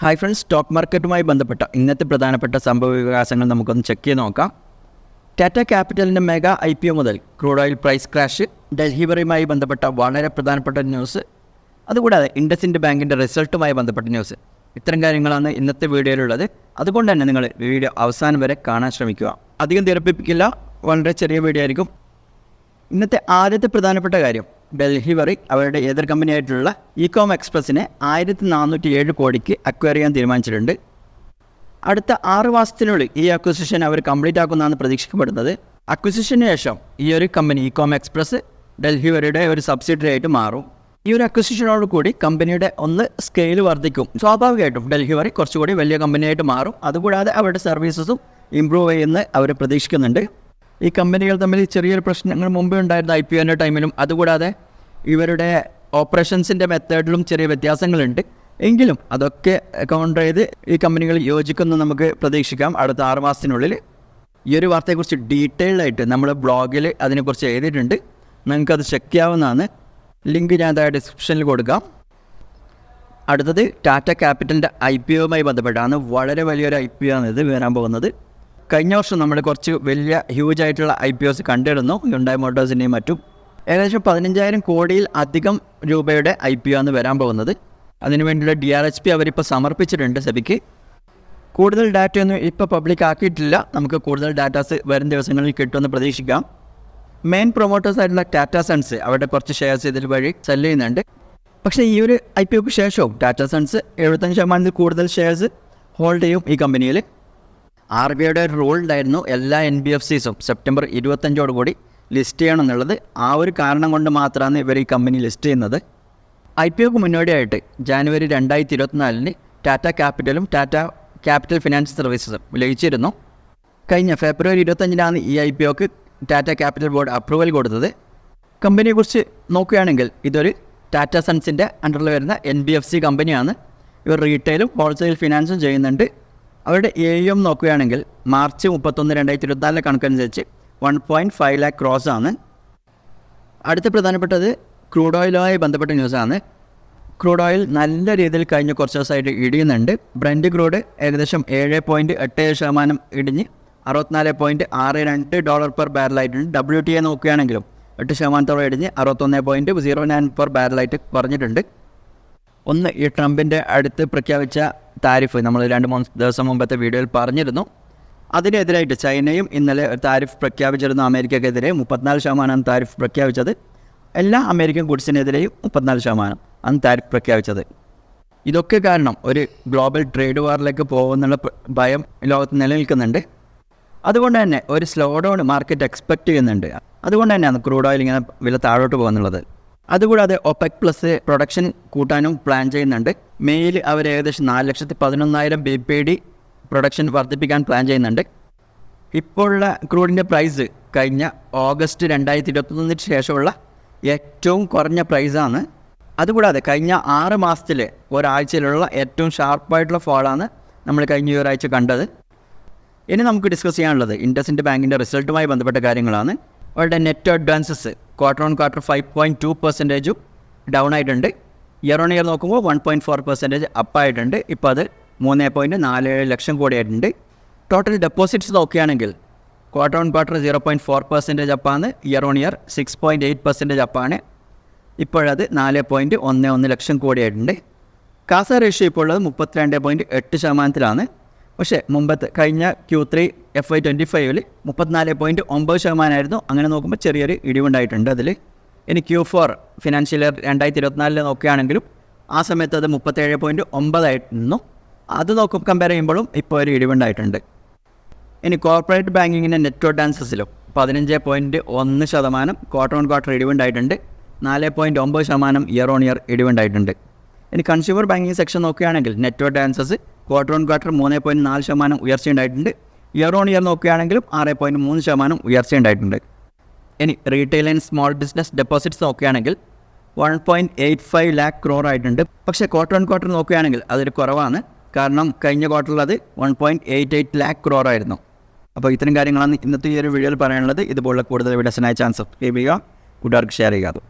Hi friends, stock മാർക്കറ്റുമായി ബന്ധപ്പെട്ട ഇന്നത്തെ പ്രധാനപ്പെട്ട സംഭവ വികാസങ്ങൾ നമുക്കൊന്ന് ചെക്ക് ചെയ്ത് നോക്കാം. ടാറ്റ ക്യാപിറ്റലിൻ്റെ മെഗാ IPO മുതൽ ക്രൂഡ് ഓയിൽ പ്രൈസ് ക്രാഷ്, ഡെലിവറിയുമായി ബന്ധപ്പെട്ട വളരെ പ്രധാനപ്പെട്ട ന്യൂസ്, അതുകൂടാതെ ഇൻഡസിൻഡ് ബാങ്കിൻ്റെ റിസൾട്ടുമായി ബന്ധപ്പെട്ട ന്യൂസ്, ഇത്തരം കാര്യങ്ങളാണ് ഇന്നത്തെ വീഡിയോയിലുള്ളത്. അതുകൊണ്ട് തന്നെ നിങ്ങൾ വീഡിയോ അവസാനം വരെ കാണാൻ ശ്രമിക്കുക. അധികം തിരപ്പിപ്പിക്കില്ല, വളരെ ചെറിയ വീഡിയോ ആയിരിക്കും. ഇന്നത്തെ ആദ്യത്തെ പ്രധാനപ്പെട്ട കാര്യം, ഡെലിവറി അവരുടെ ഏതൊരു കമ്പനിയായിട്ടുള്ള ഇകോം എക്സ്പ്രസിനെ 1407 കോടിക്ക് അക്വയർ ചെയ്യാൻ തീരുമാനിച്ചിട്ടുണ്ട്. അടുത്ത 6 മാസത്തിനുള്ളിൽ ഈ അക്വിസിഷൻ അവർ കംപ്ലീറ്റ് ആക്കുമെന്നാണ് പ്രതീക്ഷിക്കപ്പെടുന്നത്. അക്വിസിഷന് ശേഷം ഈ ഒരു കമ്പനി ഇകോം എക്സ്പ്രസ് ഡെലിവറിയുടെ ഒരു സബ്സിഡറി ആയിട്ട് മാറും. ഈ ഒരു അക്വിസിഷനോട് കൂടി കമ്പനിയുടെ സ്കെയിൽ വർദ്ധിക്കും. സ്വാഭാവികമായിട്ടും ഡെലിവറി കുറച്ചുകൂടി വലിയ കമ്പനിയായിട്ട് മാറും. അതുകൂടാതെ അവരുടെ സർവീസസും ഇമ്പ്രൂവ് ചെയ്യുമെന്ന് അവർ പ്രതീക്ഷിക്കുന്നുണ്ട്. ഈ കമ്പനികൾ തമ്മിൽ ചെറിയൊരു പ്രശ്നങ്ങൾ മുമ്പേ ഉണ്ടായിരുന്ന IPOൻ്റെ ടൈമിലും, അതുകൂടാതെ ഇവരുടെ ഓപ്പറേഷൻസിൻ്റെ മെത്തേഡിലും ചെറിയ വ്യത്യാസങ്ങളുണ്ട്. എങ്കിലും അതൊക്കെ കൗണ്ടർ ചെയ്ത് ഈ കമ്പനികൾ യോജിക്കുമെന്ന് നമുക്ക് പ്രതീക്ഷിക്കാം അടുത്ത 6 മാസത്തിനുള്ളിൽ. ഈ ഒരു വാർത്തയെക്കുറിച്ച് ഡീറ്റെയിൽഡായിട്ട് നമ്മൾ ബ്ലോഗിൽ അതിനെക്കുറിച്ച് എഴുതിയിട്ടുണ്ട്. നിങ്ങൾക്കത് ചെക്ക് ചെയ്യാവുന്നതാണ്. ലിങ്ക് ഞാൻ താഴെ ഡിസ്ക്രിപ്ഷനിൽ കൊടുക്കാം. അടുത്തത് ടാറ്റ ക്യാപിറ്റലിൻ്റെ IPOയുമായി ബന്ധപ്പെട്ടാണ്. വളരെ വലിയൊരു IPO ആണ് ഇത് വരാൻ പോകുന്നത്. കഴിഞ്ഞ വർഷം നമ്മൾ കുറച്ച് വലിയ ഹ്യൂജ് ആയിട്ടുള്ള IPOs കണ്ടിരുന്നു, ഹ്യുണ്ടായി മോട്ടോഴ്സിൻ്റെയും മറ്റും. ഏകദേശം 15,000 കോടിയിൽ അധികം രൂപയുടെ IPO ആണ് വരാൻ പോകുന്നത്. അതിനുവേണ്ടിയുള്ള DRHP അവരിപ്പോൾ സമർപ്പിച്ചിട്ടുണ്ട് സെബിക്ക്. കൂടുതൽ ഡാറ്റയൊന്നും ഇപ്പോൾ പബ്ലിക് ആക്കിയിട്ടില്ല. നമുക്ക് കൂടുതൽ ഡാറ്റാസ് വരും ദിവസങ്ങളിൽ കിട്ടുമെന്ന് പ്രതീക്ഷിക്കാം. മെയിൻ പ്രൊമോട്ടേഴ്സ് ആയിട്ടുള്ള ടാറ്റ സൺസ് അവരുടെ കുറച്ച് ഷെയർസ് ഇതിൽ വഴി സെല് ചെയ്യുന്നുണ്ട്. പക്ഷേ ഈ ഒരു IPOക്ക് ശേഷവും ടാറ്റ സൺസ് 75% കൂടുതൽ ഷെയർസ് ഹോൾഡ് ചെയ്യും ഈ കമ്പനിയിൽ. RBIയുടെ റൂൾ ഉണ്ടായിരുന്നു എല്ലാ NBFCസും സെപ്റ്റംബർ 25 ലിസ്റ്റ് ചെയ്യണമെന്നുള്ളത്. ആ ഒരു കാരണം കൊണ്ട് മാത്രമാണ് ഇവർ ഈ കമ്പനി ലിസ്റ്റ് ചെയ്യുന്നത്. IPOക്ക് മുന്നോടിയായിട്ട് ജാനുവരി 2024 ടാറ്റ ക്യാപിറ്റലും ടാറ്റ ക്യാപിറ്റൽ ഫിനാൻസ് സർവീസസും ലയിച്ചിരുന്നു. കഴിഞ്ഞ ഫെബ്രുവരി 25 ഈ IPOക്ക് ടാറ്റ ക്യാപിറ്റൽ ബോർഡ് അപ്രൂവൽ കൊടുത്തത്. കമ്പനിയെക്കുറിച്ച് നോക്കുകയാണെങ്കിൽ ഇതൊരു ടാറ്റ സൺസിൻ്റെ അണ്ടറിൽ വരുന്ന NBFC കമ്പനിയാണ്. ഇവർ റീറ്റെയിലും ഹോൾസെയിൽ ഫിനാൻസും ചെയ്യുന്നുണ്ട്. അവരുടെ AUM നോക്കുകയാണെങ്കിൽ മാർച്ച് 31, 2024 കണക്കനുസരിച്ച് 1.5 lakh crores ആണ്. അടുത്ത പ്രധാനപ്പെട്ടത് ക്രൂഡ് ഓയിലുമായി ബന്ധപ്പെട്ട ന്യൂസാണ്. ക്രൂഡ് ഓയിൽ നല്ല രീതിയിൽ കഴിഞ്ഞ കുറച്ച് ദിവസമായിട്ട് ഇടിയുന്നുണ്ട്. ബ്രന്റ് ക്രൂഡ് ഏകദേശം 7.87% ഇടിഞ്ഞ് $64.62 പെർ ബാരലായിട്ടുണ്ട്. WTI നോക്കുകയാണെങ്കിലും 8% ഇടിഞ്ഞ് 61.09 പെർ ബാരലായിട്ട് കുറഞ്ഞിട്ടുണ്ട്. ഈ ട്രംപിൻ്റെ അടുത്ത് പ്രഖ്യാപിച്ച താരിഫ് നമ്മൾ 2-3 ദിവസം മുമ്പത്തെ വീഡിയോയിൽ പറഞ്ഞിരുന്നു. അതിനെതിരായിട്ട് ചൈനയും ഇന്നലെ താരിഫ് പ്രഖ്യാപിച്ചിരുന്നു. അമേരിക്കക്കെതിരെ 34% താരിഫ് പ്രഖ്യാപിച്ചത്. എല്ലാ അമേരിക്കൻ ഗുഡ്സിനെതിരെയും 34% ആണ് താരിഫ് പ്രഖ്യാപിച്ചത്. ഇതൊക്കെ കാരണം ഒരു ഗ്ലോബൽ ട്രേഡ് വാറിലേക്ക് പോകുന്നുള്ള ഭയം ലോകത്ത് നിലനിൽക്കുന്നുണ്ട്. അതുകൊണ്ട് തന്നെ ഒരു സ്ലോ ഡൗൺ മാർക്കറ്റ് എക്സ്പെക്റ്റ് ചെയ്യുന്നുണ്ട്. അതുകൊണ്ട് തന്നെയാണ് ക്രൂഡ് ഓയിൽ ഇങ്ങനെ വില താഴോട്ട് പോകുന്നുള്ളത്. അതുകൂടാതെ OPEC പ്ലസ് പ്രൊഡക്ഷൻ കൂട്ടാനും പ്ലാൻ ചെയ്യുന്നുണ്ട്. മെയ്യിൽ അവർ ഏകദേശം 4,11,000 BPD പ്രൊഡക്ഷൻ വർദ്ധിപ്പിക്കാൻ പ്ലാൻ ചെയ്യുന്നുണ്ട്. ഇപ്പോഴുള്ള ക്രൂഡിൻ്റെ പ്രൈസ് കഴിഞ്ഞ ഓഗസ്റ്റ് 2021 ശേഷമുള്ള ഏറ്റവും കുറഞ്ഞ പ്രൈസാണ്. അതുകൂടാതെ കഴിഞ്ഞ 6 മാസത്തിലെ ഒരാഴ്ചയിലുള്ള ഏറ്റവും ഷാർപ്പായിട്ടുള്ള ഫോളാണ് നമ്മൾ കഴിഞ്ഞ ഈ ഒരാഴ്ച കണ്ടത്. ഇനി നമുക്ക് ഡിസ്കസ് ചെയ്യാനുള്ളത് ഇൻഡസിൻഡ് ബാങ്കിൻ്റെ റിസൾട്ടുമായി ബന്ധപ്പെട്ട കാര്യങ്ങളാണ്. അവരുടെ നെറ്റ് അഡ്വാൻസസ് ക്വാർട്ടർ 5.2% ഡൗൺ ആയിട്ടുണ്ട്. ഇയർ ഓൺ ഇയർ നോക്കുമ്പോൾ 1.4% അപ്പായിട്ടുണ്ട്. ഇപ്പോൾ അത് 3.47 ലക്ഷം കോടി ആയിട്ടുണ്ട്. ടോട്ടൽ ഡെപ്പോസിറ്റ്സ് നോക്കുകയാണെങ്കിൽ ക്വാർട്ടർ 0.4% അപ്പാണ്. ഇയർ ഓൺ ഇയർ 6.8% അപ്പാണ്. ഇപ്പോഴത് 4.11 ലക്ഷം കോടി ആയിട്ടുണ്ട്. കാസ റേഷ്യോ ഇപ്പോൾ ഉള്ളത് 32.8%. പക്ഷേ കഴിഞ്ഞ Q3 FY25 34.9% ആയിരുന്നു. അങ്ങനെ നോക്കുമ്പോൾ ചെറിയൊരു ഇടിവുണ്ടായിട്ടുണ്ട് അതിൽ. ഇനി Q4 ഫിനാൻഷ്യൽ ഇയർ 2024 നോക്കുകയാണെങ്കിലും ആ സമയത്ത് അത് 37.9 ആയിരുന്നു. അത് കമ്പയർ ചെയ്യുമ്പോഴും ഇപ്പോൾ ഒരു ഇടിവുണ്ടായിട്ടുണ്ട്. ഇനി കോർപ്പറേറ്റ് ബാങ്കിങ്ങിൻ്റെ നെറ്റ് അഡ്വാൻസസിലും 15.1% ക്വാർട്ടർ ഇടിവുണ്ടായിട്ടുണ്ട്. 4.9% ഇയർ ഓൺ ഇയർ ഇടിവുണ്ടായിട്ടുണ്ട്. ഇനി കൺസ്യൂമർ ബാങ്കിങ് സെക്ഷൻ നോക്കുകയാണെങ്കിൽ നെറ്റ് അഡ്വാൻസസ് ക്വാർട്ടർ 3.4% ഉയർച്ചയുണ്ടായിട്ടുണ്ട്. ഇയർ ഓൺ ഇയർ നോക്കുകയാണെങ്കിലും 6.3% ഉയർച്ചയുണ്ടായിട്ടുണ്ട്. ഇനി retail and small business deposits നോക്കുകയാണെങ്കിൽ 1.85 lakh crore ആയിട്ടുണ്ട്. പക്ഷേ ക്വാർട്ടർ നോക്കുകയാണെങ്കിൽ അതൊരു കുറവാണ്. കാരണം കഴിഞ്ഞ ക്വാർട്ടറിൽ അത് 1.88 lakh crore ആയിരുന്നു. അപ്പോൾ ഇത്തരം കാര്യങ്ങളാണ് ഇന്നത്തെ ഈ ഒരു വീഡിയോയിൽ പറയാനുള്ളത്. ഇതുപോലുള്ള കൂടുതൽ വീഡിയോസിനായി ചാനൽ സബ്സ്ക്രൈബ് ചെയ്യുക, കൂട്ടുകാർക്ക് ഷെയർ ചെയ്യുക.